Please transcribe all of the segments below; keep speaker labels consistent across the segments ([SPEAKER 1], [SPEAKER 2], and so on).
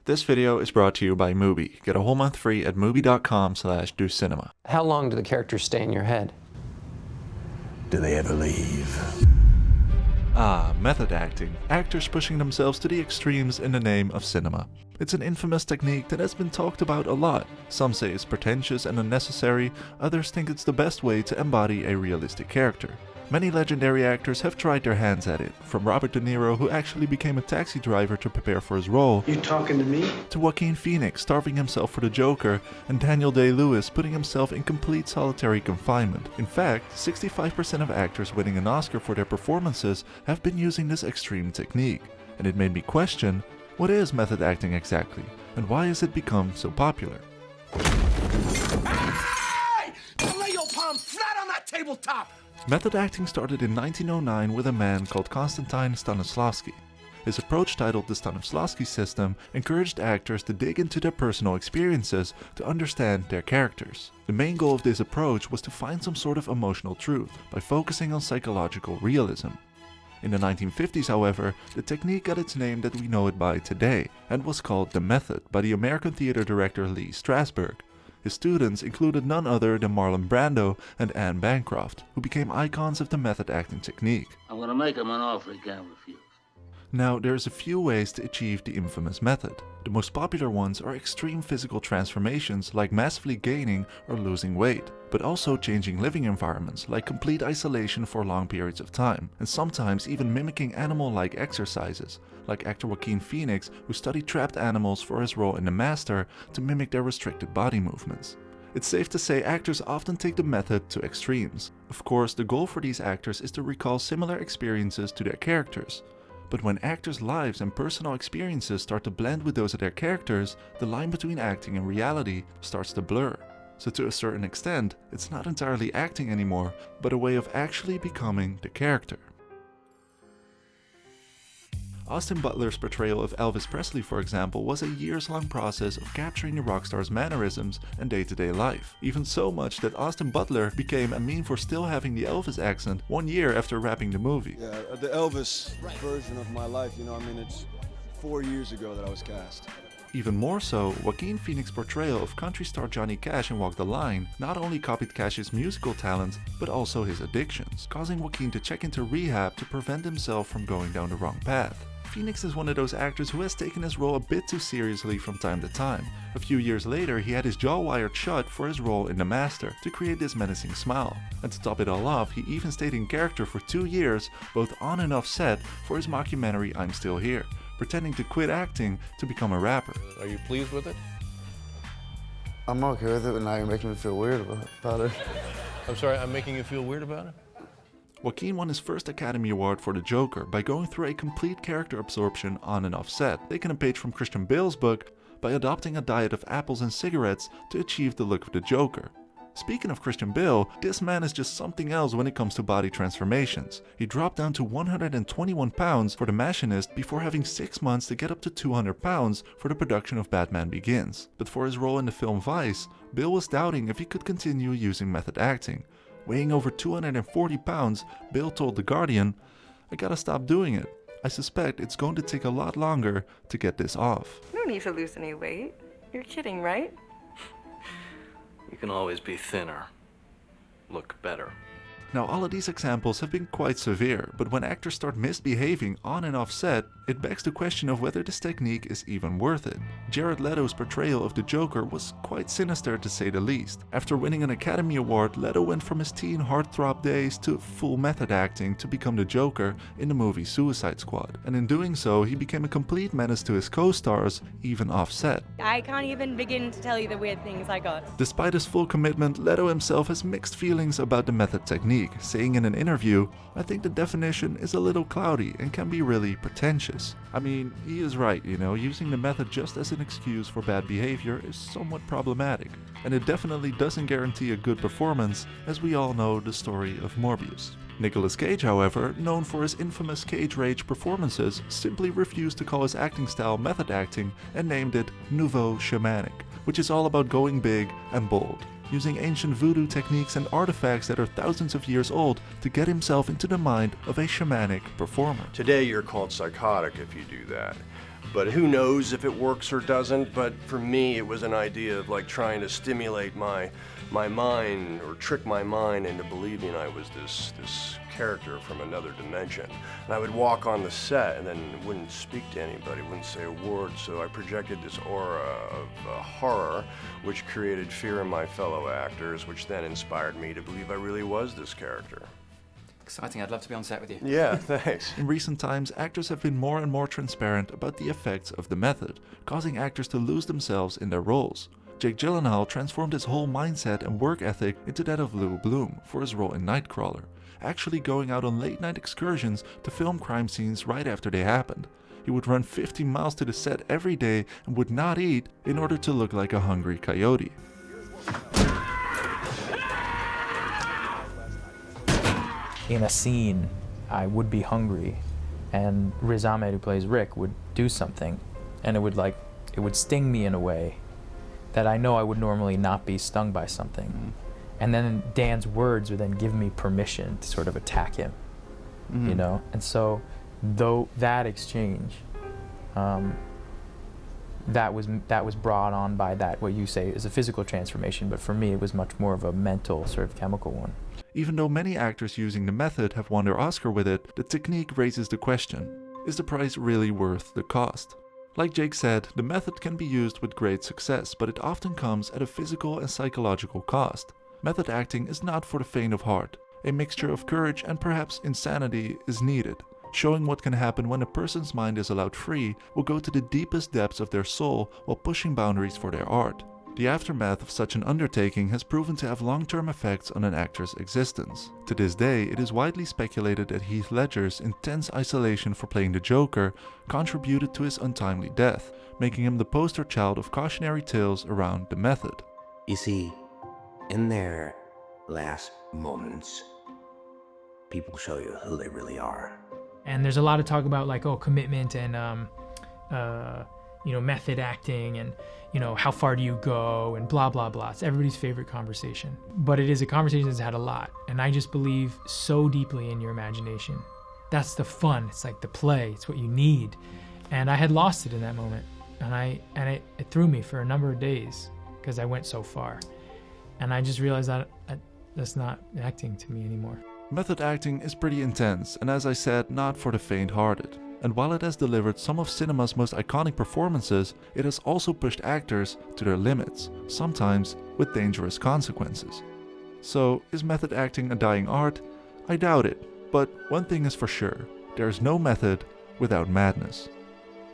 [SPEAKER 1] This video is brought to you by Mubi. Get a whole month free at mubi.com/docinema.
[SPEAKER 2] How long do the characters stay in your head?
[SPEAKER 3] Do they ever leave?
[SPEAKER 1] Method acting. Actors pushing themselves to the extremes in the name of cinema. It's an infamous technique that has been talked about a lot. Some say it's pretentious and unnecessary, others think it's the best way to embody a realistic character. Many legendary actors have tried their hands at it, from Robert De Niro, who actually became a taxi driver to prepare for his role,
[SPEAKER 4] You talking to me?
[SPEAKER 1] to Joaquin Phoenix starving himself for the Joker, and Daniel Day-Lewis putting himself in complete solitary confinement. In fact, 65% of actors winning an Oscar for their performances have been using this extreme technique. And it made me question, what is method acting exactly, and why has it become so popular?
[SPEAKER 3] Hey! Lay your palm flat on that tabletop!
[SPEAKER 1] Method acting started in 1909 with a man called Konstantin Stanislavski. His approach, titled the Stanislavski system, encouraged actors to dig into their personal experiences to understand their characters. The main goal of this approach was to find some sort of emotional truth by focusing on psychological realism. In the 1950s, however, the technique got its name that we know it by today and was called the method by the American theater director Lee Strasberg. His students included none other than Marlon Brando and Anne Bancroft, who became icons of the method acting technique.
[SPEAKER 5] I'm gonna make him an offer he can't refuse.
[SPEAKER 1] Now, there's a few ways to achieve the infamous method. The most popular ones are extreme physical transformations like massively gaining or losing weight, but also changing living environments like complete isolation for long periods of time, and sometimes even mimicking animal-like exercises, like actor Joaquin Phoenix, who studied trapped animals for his role in The Master to mimic their restricted body movements. It's safe to say actors often take the method to extremes. Of course, the goal for these actors is to recall similar experiences to their characters. But when actors' lives and personal experiences start to blend with those of their characters, the line between acting and reality starts to blur. So to a certain extent, it's not entirely acting anymore, but a way of actually becoming the character. Austin Butler's portrayal of Elvis Presley, for example, was a years-long process of capturing the rock star's mannerisms and day-to-day life. Even so much that Austin Butler became a meme for still having the Elvis accent 1 year after wrapping the movie.
[SPEAKER 6] Yeah, the Elvis version of my life, it's 4 years ago that I was cast.
[SPEAKER 1] Even more so, Joaquin Phoenix's portrayal of country star Johnny Cash in Walk the Line not only copied Cash's musical talents, but also his addictions, causing Joaquin to check into rehab to prevent himself from going down the wrong path. Phoenix is one of those actors who has taken his role a bit too seriously from time to time. A few years later, he had his jaw wired shut for his role in The Master to create this menacing smile. And to top it all off, he even stayed in character for 2 years, both on and off set, for his mockumentary I'm Still Here, pretending to quit acting to become a rapper.
[SPEAKER 7] Are you pleased with it?
[SPEAKER 8] I'm okay with it, but now you're making me feel weird about it.
[SPEAKER 7] I'm sorry, I'm making you feel weird about it?
[SPEAKER 1] Joaquin won his first Academy Award for The Joker by going through a complete character absorption on and off set, taking a page from Christian Bale's book by adopting a diet of apples and cigarettes to achieve the look of the Joker. Speaking of Christian Bale, this man is just something else when it comes to body transformations. He dropped down to 121 pounds for The Machinist before having 6 months to get up to 200 pounds for the production of Batman Begins. But for his role in the film Vice, Bale was doubting if he could continue using method acting. Weighing over 240 pounds, Bale told The Guardian, "I gotta stop doing it. I suspect it's going to take a lot longer to get this off."
[SPEAKER 9] No need to lose any weight. You're kidding, right?
[SPEAKER 10] You can always be thinner. Look better.
[SPEAKER 1] Now, all of these examples have been quite severe, but when actors start misbehaving on and off set, it begs the question of whether this technique is even worth it. Jared Leto's portrayal of the Joker was quite sinister to say the least. After winning an Academy Award, Leto went from his teen heartthrob days to full method acting to become the Joker in the movie Suicide Squad. And in doing so, he became a complete menace to his co-stars, even off set.
[SPEAKER 11] I can't even begin to tell you the weird things I got.
[SPEAKER 1] Despite his full commitment, Leto himself has mixed feelings about the method technique, saying in an interview, "I think the definition is a little cloudy and can be really pretentious." I mean, he is right, using the method just as an excuse for bad behavior is somewhat problematic. And it definitely doesn't guarantee a good performance, as we all know the story of Morbius. Nicolas Cage, however, known for his infamous Cage Rage performances, simply refused to call his acting style method acting and named it Nouveau Shamanic, which is all about going big and bold, using ancient voodoo techniques and artifacts that are thousands of years old to get himself into the mind of a shamanic performer.
[SPEAKER 12] Today you're called psychotic if you do that.
[SPEAKER 6] But who knows if it works or doesn't, but for me it was an idea of like trying to stimulate my mind or trick my mind into believing I was this character from another dimension. And I would walk on the set and then wouldn't speak to anybody, wouldn't say a word, so I projected this aura of horror, which created fear in my fellow actors, which then inspired me to believe I really was this character.
[SPEAKER 4] Exciting, I'd love to be on set with you.
[SPEAKER 6] Yeah, thanks.
[SPEAKER 1] In recent times, actors have been more and more transparent about the effects of the method, causing actors to lose themselves in their roles. Jake Gyllenhaal transformed his whole mindset and work ethic into that of Lou Bloom for his role in Nightcrawler, actually going out on late-night excursions to film crime scenes right after they happened. He would run 50 miles to the set every day and would not eat in order to look like a hungry coyote.
[SPEAKER 12] In a scene, I would be hungry, and Riz Ahmed, who plays Rick, would do something, and it would sting me in a way that I know I would normally not be stung by something. And then Dan's words would then give me permission to sort of attack him, you know? And so, though that exchange, that was brought on by that, what you say is a physical transformation, but for me it was much more of a mental, sort of chemical one.
[SPEAKER 1] Even though many actors using the method have won their Oscar with it, the technique raises the question, is the price really worth the cost? Like Jake said, the method can be used with great success, but it often comes at a physical and psychological cost. Method acting is not for the faint of heart. A mixture of courage and perhaps insanity is needed. Showing what can happen when a person's mind is allowed free will go to the deepest depths of their soul while pushing boundaries for their art. The aftermath of such an undertaking has proven to have long-term effects on an actor's existence. To this day, it is widely speculated that Heath Ledger's intense isolation for playing the Joker contributed to his untimely death, making him the poster child of cautionary tales around the method.
[SPEAKER 13] You see, in their last moments, people show you who they really are.
[SPEAKER 14] And there's a lot of talk about like, oh, commitment and method acting and, how far do you go and blah, blah, blah. It's everybody's favorite conversation. But it is a conversation that's had a lot. And I just believe so deeply in your imagination. That's the fun. It's like the play. It's what you need. And I had lost it in that moment. And it threw me for a number of days because I went so far. And I just realized that that's not acting to me anymore.
[SPEAKER 1] Method acting is pretty intense, and as I said, not for the faint-hearted. And while it has delivered some of cinema's most iconic performances, it has also pushed actors to their limits, sometimes with dangerous consequences. So, is method acting a dying art? I doubt it, but one thing is for sure, there is no method without madness.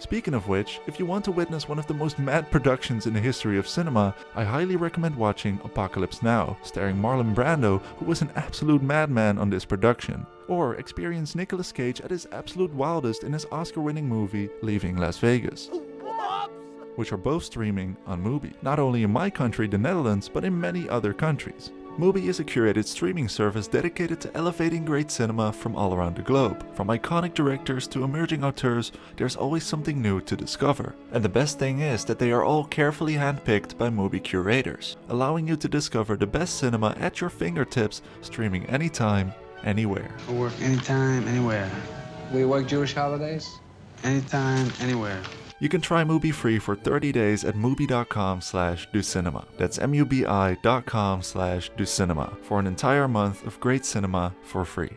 [SPEAKER 1] Speaking of which, if you want to witness one of the most mad productions in the history of cinema, I highly recommend watching Apocalypse Now, starring Marlon Brando, who was an absolute madman on this production. Or experience Nicolas Cage at his absolute wildest in his Oscar-winning movie Leaving Las Vegas, which are both streaming on Mubi, not only in my country, the Netherlands, but in many other countries. Mubi is a curated streaming service dedicated to elevating great cinema from all around the globe. From iconic directors to emerging auteurs, there's always something new to discover. And the best thing is that they are all carefully handpicked by Mubi curators, allowing you to discover the best cinema at your fingertips, streaming anytime, anywhere.
[SPEAKER 15] I work anytime, anywhere.
[SPEAKER 2] We work Jewish holidays?
[SPEAKER 15] Anytime, anywhere.
[SPEAKER 1] You can try Mubi free for 30 days at mubi.com/docinema. That's mubi.com/docinema for an entire month of great cinema for free.